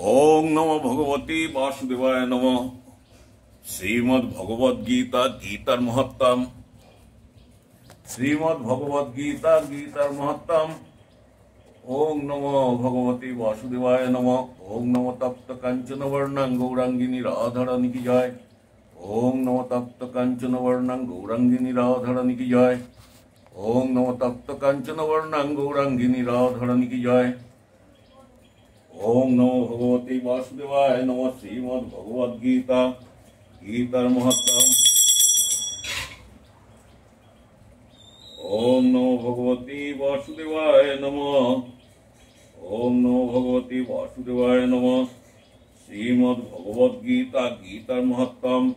ओम नमो भगवती वासुदेवाय नमः। श्रीमद् भगवद गीता गीतार महत्तम। श्रीमद् भगवद गीता गीतार महत्तम। ओम नमो भगवती वासुदेवाय नमः। ओम नमो तप्त कांचन वर्णं गौरांगिनी राधारानी की जय। ओम नमो तप्त कांचन वर्णं गौरांगिनी राधारानी की जय। ओम नमो तप्त कांचन वर्णं गौरांगिनी राधारानी की जय। ओम नमो भगवते वासुदेवाय नमः। श्रीमद् भगवद गीता गीतार महत्तम। ओम नमो भगवते वासुदेवाय नमः। ओम नमो भगवते वासुदेवाय नमः। श्रीमद् भगवद गीता गीतार महत्तम।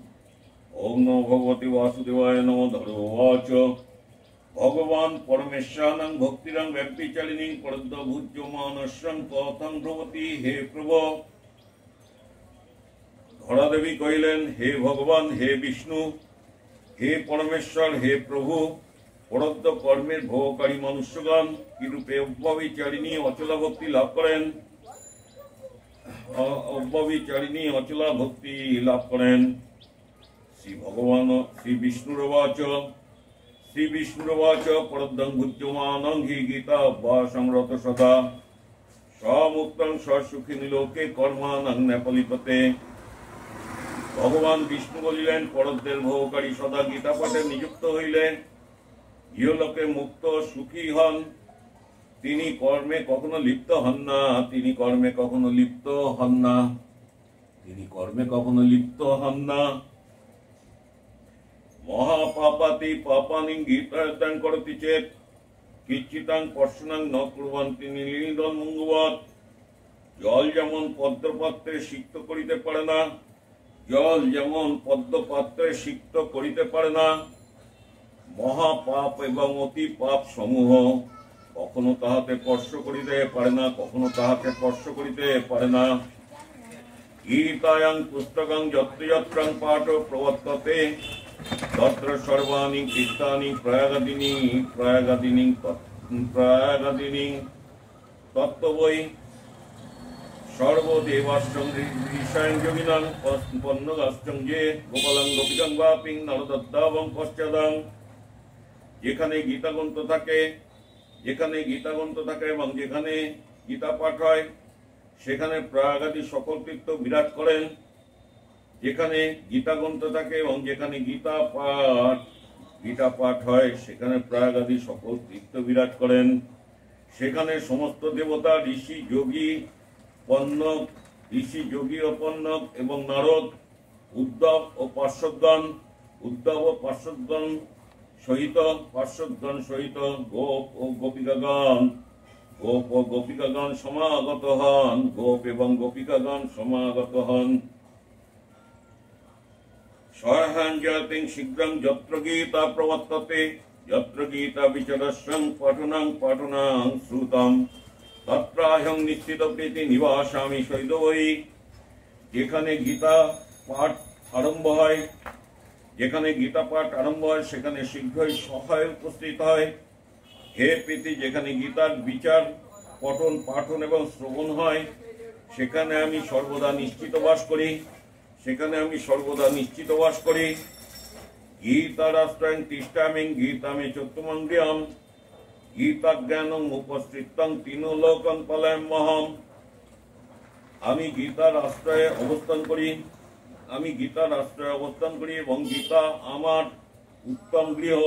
ओम नमो भगवते वासुदेवाय नमः। धर्मवाच भगवान परमेश्वरानं भक्तिरं व्यक्तिचालिनीं परद्भुज्यमानस्यं कथं भवति हे प्रभु। धरा देवी कहिलेन हे भगवान हे विष्णु हे परमेश्वर हे प्रभु परद्ध कर्मेर भोगकारी मनुष्यगण किरूपे अव्यभिचारिणी अचला भक्ति लाभ करें। अव्यभिचारिणी अचला भक्ति लाभ करें। श्री भगवान श्री विष्णुर्वाच श्री विष्णुर्वाच परद्दं भुज्यमानं हि गीता संरत सदा समुक्तं ससुखिनी लोके कर्मानं नेपालिपते। भगवान विष्णु बलिलेन परद्देर भोगकारी सदा गीता पाठे नियुक्त हইলেন ইহলোকে মুক্ত সুখী হন। তিনি কর্মে কখনো লিপ্ত হন না। তিনি কর্মে কখনো লিপ্ত হন না। তিনি কর্মে কখনো লিপ্ত হন না। महापापाति पापानि गीतार्थं करति चेत् किच्चितं पर्शनं न कुर्वन्ति नीलदमङ्गवत्। जल जेमन पद्मपात्रे सिक्त करिते पारे ना जल जेमन पद्मपात्रे सिक्त करिते पारे ना महापाप एवं अति पाप समूह कखनो ताहाते स्पर्श करिते पारे ना कखनो ताहाके स्पर्श करिते पारे ना। गीतायां पुस्तकं यत्र यत्रं पाठ प्रवर्तते तत्र सर्वाणि तीर्थानि प्रयागादीनि तत्त्वै सर्वदेवाश्चं ऋषां योगिनां पन्नगाश्चं ये गोपालं गोपिकां वापिं नरदत्तावं पश्चादां। যেখানে গীতা গ্রন্থ থাকে এবং যেখানে গীতা পাঠ হয় সেখানে প্রয়াগাদি সকল তীর্থ বিরাজ করেন। যেখানে গীতা গ্রন্থ থাকে এবং যেখানে গীতা পাঠ হয় সেখানে প্রয়াগাদি সকল তীর্থ বিরাজ করেন। সেখানে সমস্ত দেবতা ঋষি যোগী অপন্নক এবং নারদ উদ্ধব ও পার্শ্বদগণ সহিত গোপ ও গোপিকাগণ সমাগত হন। গোপ এবং গোপিকাগণ সমাগত হন। সহাঞ্জতিং শীঘ্রং যত্র গীতা প্রবর্ততে যত্র গীতা বিচরস্যং পাঠনাং শ্রুতম তত্রাহং নিশ্চিত প্রীতি নিবাসামি সৈদবৈ। যেখানে গীতা পাঠ আরম্ভ হয় সেখানে শীঘ্রই সহায় উপস্থিত হয়। হে প্রীতি যেখানে গীতার বিচার পাঠন এবং শ্রবণ হয় সেখানে আমি সর্বদা নিশ্চিত বাস করি। গীতা রাষ্ট্রাং তিষ্ঠামিং গীতামে চতুর্মঙ্গিয়ম গীতা জ্ঞানং উপস্থিতং তিনোলোকং পলায়মহম। আমি গীতার আশ্রয়ে অবস্থান করি এবং গীতা আমার উত্তম গৃহ।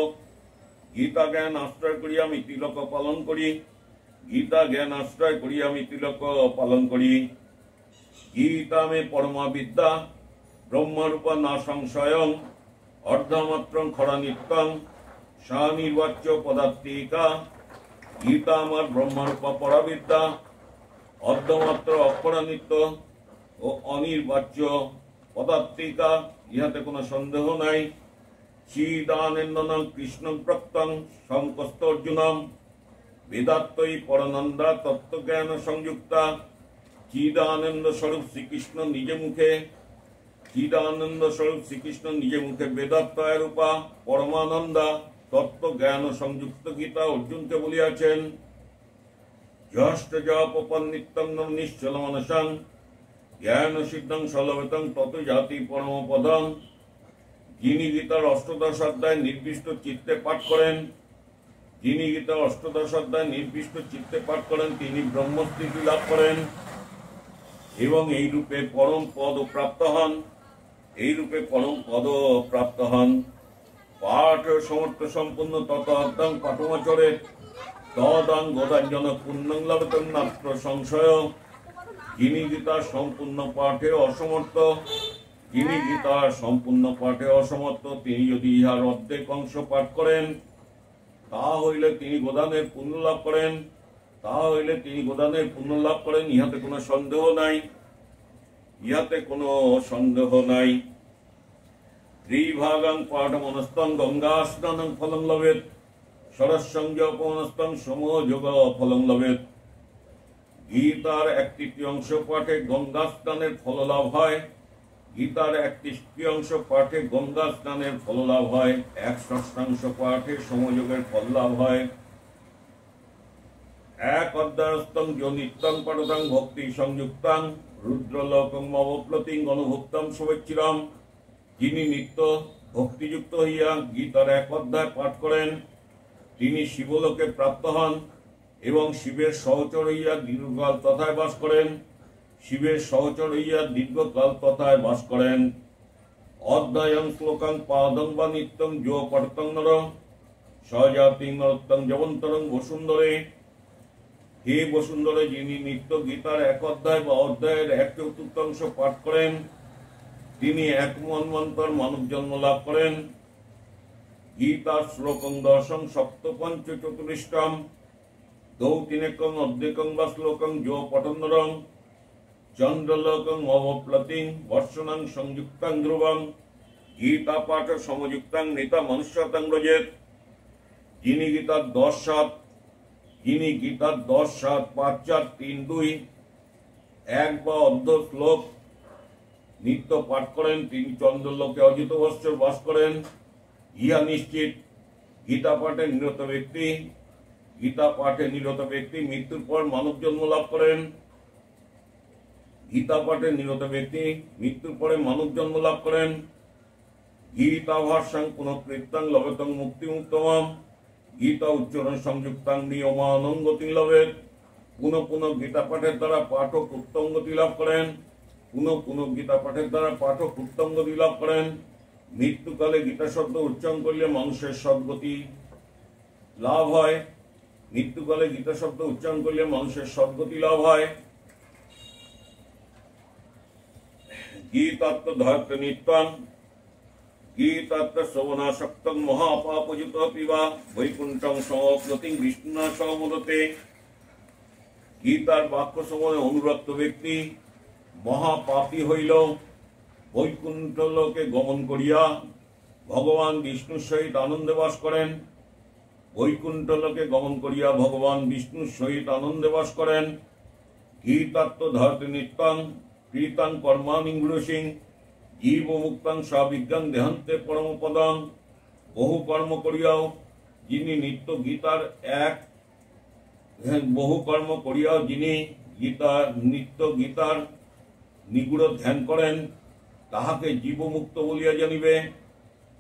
গীতা জ্ঞান আশ্রয় করি আমি তিলক পালন করি। গীতা মে পরমা বিদ্যা ব্রহ্মরূপা না সংশয়ং অর্ধমাত্রং খরা নিত্যং স্বনির্বাচ্য পদার্থিকা। গীতা আমার ব্রহ্মরূপা পরাবিদ্যা অর্ধমাত্র অক্ষরানিত্য ও অনির্বাচ্য পদার্থিকা, ইহাতে কোনো সন্দেহ নাই। চিদানন্দনং কৃষ্ণং প্রক্তং সংকস্ত অর্জুনম বেদাত্তই পরানন্দা তত্ত্বজ্ঞান সংযুক্তা। চিদানন্দ স্বরূপ শ্রীকৃষ্ণ নিজে মুখে বেদাত্তয় রূপা পরমানন্দা তত্ত্বজ্ঞান সংযুক্ত গীতা অর্জুনকে বলিয়াছেন। যষ্ট জপ নিত্যং নিশ্চল মনসং জ্ঞান সিদ্ধং সলবেতং তত জাতি পরম পদং। যিনি গীতার অষ্টাদশ অধ্যায় নির্দিষ্ট চিত্তে পাঠ করেন, যিনি গীতার অষ্টাদশ অধ্যায় নির্দিষ্ট চিত্তে পাঠ করেন, তিনি ব্রহ্মস্থিতি লাভ করেন এবং এই রূপে পরম পদ প্রাপ্ত হন। এই রূপে পরম পদ প্রাপ্ত হন। পাঠ সমর্থ সম্পূর্ণ তত অর্ধং পাঠমাচরে তদাং গোদাঞ্জন পুণ্যং লভেতং মাত্র সংশয়। যিনি গীতার সম্পূর্ণ পাঠে অসমর্থ, যিনি গীতার সম্পূর্ণ পাঠে অসমর্থ, তিনি যদি ইহার অর্ধেক অংশ পাঠ করেন, তা হইলে তিনি গোদানের পুণ্য লাভ করেন। তা হইলে তিনি গোদানের পুণ্য লাভ করেন। ইহাতে কোনো সন্দেহ নাই, ইহাতে কোনো সন্দেহ নাই। ত্রিভাগাং পাঠমনস্তং গঙ্গা স্নানং ফলং লভেত, সরসংযোগমনস্তং সমযোগ ফলং লভেত। গীতার 1/3 পাঠে গঙ্গা স্নানের ফল লাভ হয়। গীতার 1/3 পাঠে গঙ্গা স্নানের ফল লাভ হয়। 1/6 পাঠে সমযোগের ফল লাভ হয়। 1 অধ্যায়স্তং যো নিত্যং পঠতং ভক্তি সংযুক্তাং রুদ্রলোকং অবপ্লতিং অনুভুক্তম শুভেচ্ছিরম। যিনি নিত্য ভক্তিযুক্ত হইয়া গীতার 1 অধ্যায় পাঠ করেন, তিনি শিবলোকে প্রাপ্ত হন এবং শিবের সহচর হইয়া দীর্ঘকাল তথায় বাস করেন। শিবের সহচর হইয়া দীর্ঘকাল তথায় বাস করেন। অধ্যায়ং শ্লোকং পাদং বা নিত্যং যো পঠতং নর সজাতিং নরোত্তং জবন্তরং বসুন্ধরে। হে বসুন্ধরে, যিনি নিত্য গীতার 1 অধ্যায় বা অধ্যায়ের 1/4 পাঠ করেন, তিনি 1 মন্বন্তর মানব জন্ম লাভ করেন। গীতার শ্লোকং দশং সপ্তপঞ্চ চতুরিষ্টম দৌতিনেকং অর্ধেকং বা শ্লোকং যো পঠনরং চন্দ্রলোকং অবপ্লতিং বর্ষণং সংযুক্তাং ধ্রুবং। গীতা পাঠ সমযুক্তাং নেতা মনুষ্যতাং ব্রজেত। যিনি গীতার 10/7, যিনি গীতার 10/7 5 4 3 2 1 বা অর্ধ শ্লোক নিত্য পাঠ করেন, তিনি চন্দ্রলোকে অজিত বৎসর বাস করেন। ইহা নিশ্চিত। গীতা পাঠে নিরত ব্যক্তি, গীতা পাঠে নিরত ব্যক্তি মৃত্যুর পর মানব জন্ম লাভ করেন। গীতা পাঠে নিরত ব্যক্তি মৃত্যুর পরে মানব জন্ম লাভ করেন। গীতা ভাষ্যাং পুনঃকৃত্যাং লভেতং মুক্তিমুক্তমম। গীতা উচ্চারণ সংযুক্তাং নিয়মানং গতি লভেত। পুনঃ পুনঃ গীতা পাঠের দ্বারা পাঠক উত্তম গতি লাভ করেন। পুনঃ পুনঃ গীতা পাঠের দ্বারা পাঠক উত্তম গতি লাভ করেন। মৃত্যুকালে গীতা শব্দ উচ্চারণ করলে মানুষের সদ্গতি লাভ হয়। মৃত্যুকালে গীতা শব্দ উচ্চারণ করলে মানুষের সদ্গতি লাভ হয়। গীতাত্ম ধৈর্য নিত্যং গীতাত্ম শ্রবণাসক্তং মহাপাপযুত পিবা বৈকুণ্ঠং সমপ্লতিং বিষ্ণুনা সমোদতে। গীতার বাক্য শ্রবণে অনুরক্ত ব্যক্তি মহাপাপী হইল বৈকুণ্ঠ লোকে গমন করিয়া ভগবান বিষ্ণুর সহিত আনন্দে বাস করেন। বৈকুণ্ঠ লোকে গমন করিয়া ভগবান বিষ্ণুর সহিত আনন্দে বাস করেন। গীতাত্ম ধৈর্য নিত্যং কৃতাং কর্মাণি গুরুসিং জীব মুক্তাং স্বাবিজ্ঞান দেহান্তে পরমপদং। বহু কর্ম করিয়াও যিনি নিত্য গীতার বহু কর্ম করিয়াও যিনি নিত্য গীতার নিগুড় ধ্যান করেন, তাহাকে জীবমুক্ত বলিয়া জানিবে।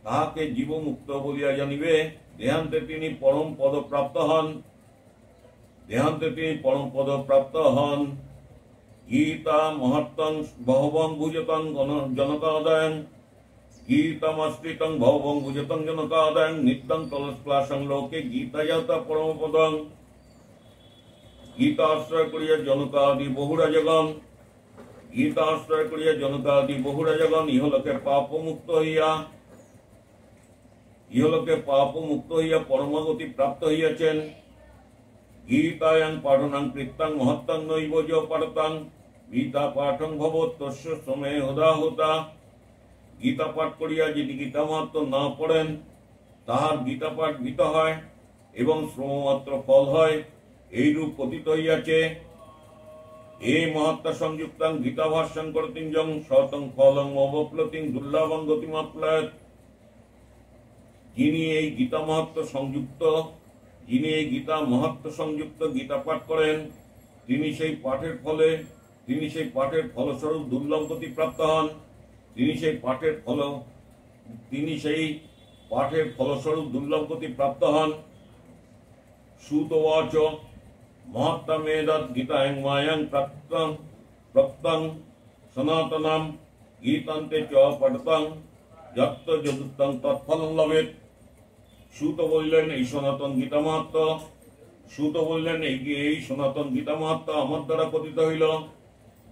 তাহাকে জীবমুক্ত বলিয়া জানিবে। দেহান্তে তিনি পরম পদ প্রাপ্ত হন। দেহান্তে তিনি পরম পদ প্রাপ্ত হন। গীতা মহাত্মং বহবং ভুজতং জনকাদায়ং। গীতামাশ্রিতং ভবং ভুজতং জনকাদায়ং নিত্যং তলস্প্লাশং লোকে গীতায়াতা পরমপদং। গীতা আশ্রয় করিয়া জনকাদি বহুরাজগণ, গীতা আশ্রয় করিয়া জনকাদি বহুরাজগণ ইহলোকে পাপমুক্ত হইয়া পরমাগতি প্রাপ্ত হইয়াছেন। গীতায়াং পাঠনাং কৃত্যাং মহত্তাং নৈব য পাঠতাং গীতা পাঠং ভবৎ তস্য সময়ে হদা। গীতা পাঠ করিয়া যিনি গীতা মাত্র না পড়েন, তাহার গীতা পাঠ গীত হয় এবং শ্রমমাত্র ফল হয়, এইরূপ কথিত হইয়াছে। এই মহাত্মা সংযুক্তাং গীতা ভাষ্যং করতিং যং শতং ফলং অবপ্লতিং দুর্লভং গতিমাপ্লয়েৎ। যিনি এই গীতা মহাত্ম সংযুক্ত গীতা পাঠ করেন, তিনি সেই পাঠের ফলে তিনি সেই পাঠের ফলস্বরূপ দুর্লভ গতি প্রাপ্ত হন। তিনি সেই পাঠের ফলস্বরূপ দুর্লভ গতি প্রাপ্ত হন। সুতোবাচ মহাত্মেদৎ গীতাং মায়াং প্রাপ্তং সনাতনম গীতান্তে চ পঠতং যত্ত যদুত্তং তৎফলং লভেৎ। সুত বললেন এই সনাতন গীতা মাহাত্ম, এই সনাতন গীতা মাহাত্ম আমার দ্বারা কথিত হইল।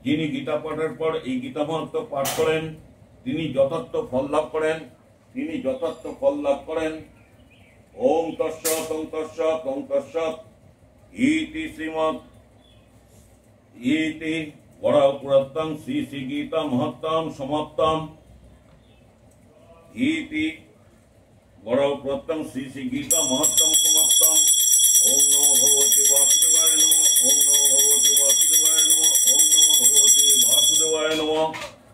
যিনি গীতা পাঠের পর এই গীতা মাহাত্ম পাঠ করেন তিনি যথার্থ ফল লাভ করেন। ওম তৎসৎ ওম তৎসৎ ওম তৎসৎ ইতি শ্রীমদ্ ইতি বরাহপুরাত্তং শ্রী শ্রী গীতা মহাত্মাম সমাপ্তম। ইতি বরাহপুরাত্তং শ্রী শ্রী গীতা মহাত্মাম সমাপ্তম। ওম নমো ভগবতে বাসুদেবায় নমঃ। ওম নমো ভগবতে বাসুদেবায় নমঃ। ওম নমো ভগবতে বাসুদেবায় নমঃ।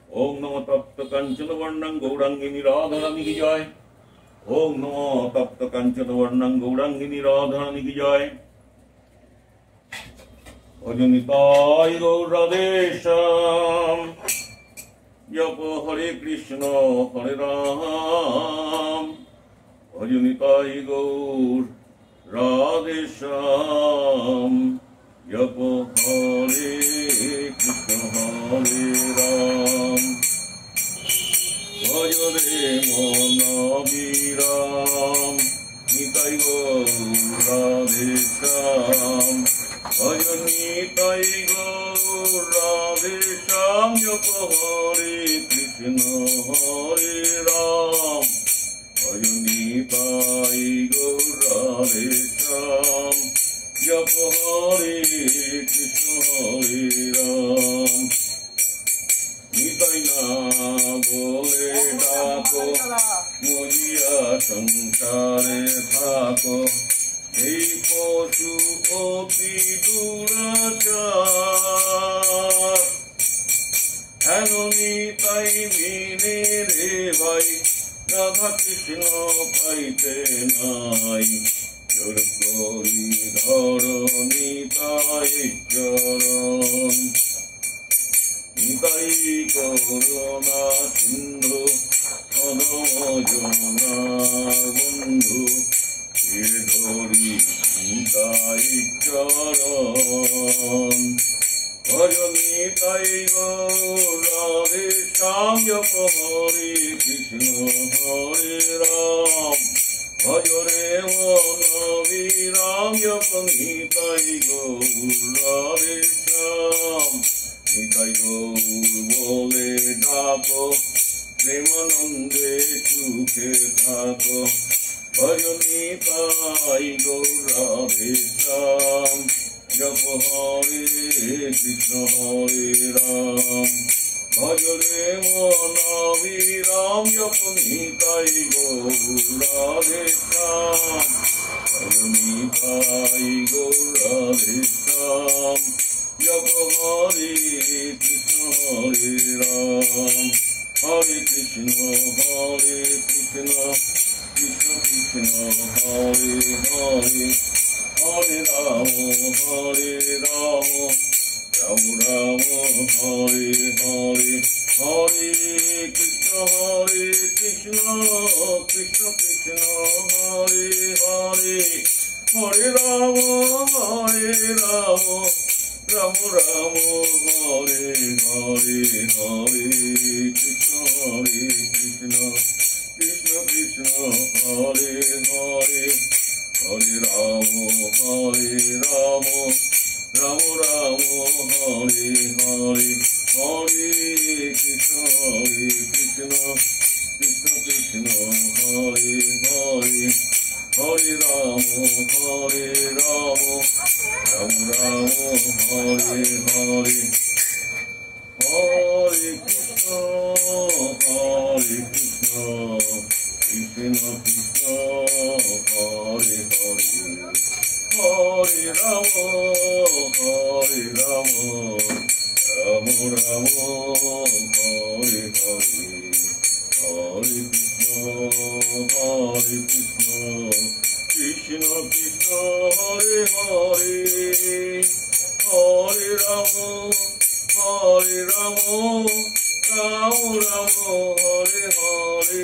ওম নমো তপ্ত কাঞ্চন বর্ণং গৌরাঙ্গিনী রাধারানী কি জয়। ওম নমো তপ্ত কাঞ্চন বর্ণং গৌরাঙ্গিনী রাধারানী কি জয়। ভজনিতাই গৌর রাধেশ্যাম। জপ হরে কৃষ্ণ হরে রাম। ভজনিতাই গৌর রাধেশ্যাম। জপ হরে কৃষ্ণ হরে রাম। ভজ রে মন বিরাম। নিতাই গৌর রাধেশ্যাম। ভজ নিতাই গৌর রাধেশ্যাম। জপ হরে কৃষ্ণ হরে রাম। ভজ নিতাই গৌর রাধেশ্যাম। জপ হরে কৃষ্ণ হরে রাম। নিতাই না বলে ডাকো মরিয়া সংসারে থাকো। এই পশু অতি দুরাচার। হেন নিতাই বিনে রে ভাই রাধা কৃষ্ণ পাইতে নাই। জোর করি ধর নিতাই চরণ। নিতাই করুণা সিন্ধু অনজনা বন্ধু। ধরি নিতাই চরণ। ভজ নিতাই গৌর রাধেশ্যাম। জপ হরে কৃষ্ণ হরে রাম। ভজ রে মন বিরাম। জপ নিতাই গৌর রাধেশ্যাম। নিতাই গৌর বলে ডাকো প্রেমানন্দে সুখে থাকো। ভজ নিতাই গৌর রাধেশ্যাম। জপ হরে কৃষ্ণ হরে রাম। ভজ রে মন বিরাম। জপ নিতাই গৌর রাধেশ্যাম। ভজ নিতাই গৌর রাধেশ্যাম। জপ হরে কৃষ্ণ হরে রাম। হরে কৃষ্ণ কৃষ্ণ কৃষ্ণ হরে হরে। হরে রাম রাম রাম হরে হরে। হরে কৃষ্ণ কৃষ্ণ কৃষ্ণ হরে হরে। হরে রাম রাম রাম হরে হরে। হরে কৃষ্ণ কৃষ্ণ কৃষ্ণ কৃষ্ণ হরে হরে। হরে রাম রাম রাম হরে হরে। হরে কৃষ্ণ কৃষ্ণ কৃষ্ণ কৃষ্ণ হরে হরে। হরে রাম রাম রাম হরে হরে। হরে কৃষ্ণ কৃষ্ণ কৃষ্ণ কৃষ্ণ হরে হরে। হরে রাম রাম রাম হরে হরে। হরে কৃষ্ণ কৃষ্ণ কৃষ্ণ হরে হরে। হরে রাম হরে রাম রাম রাম হরে হরে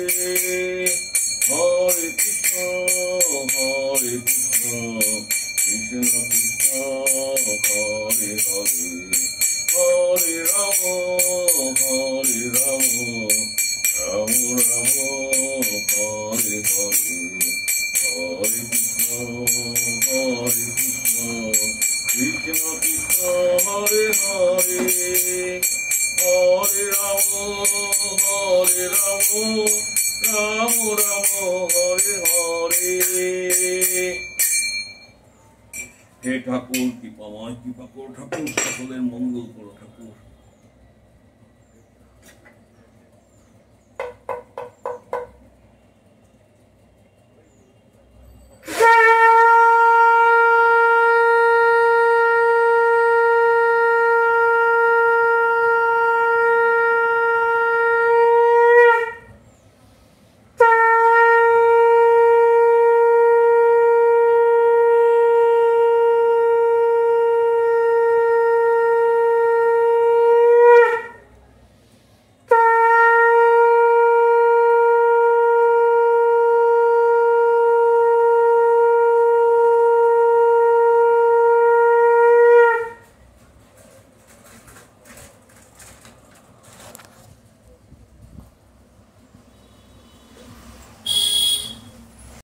হরে কৃষ্ণ কৃষ্ণ কৃষ্ণ হরে হরে হরে রাম রাম রাম হরে হরে হরে কৃষ্ণ কৃষ্ণ কৃষ্ণ হরে হরে হরে রাম রাম রাম হরে হরে। হে ঠাকুর কৃপাময়, কৃপা করো ঠাকুর, সকলের মঙ্গল করো ঠাকুর।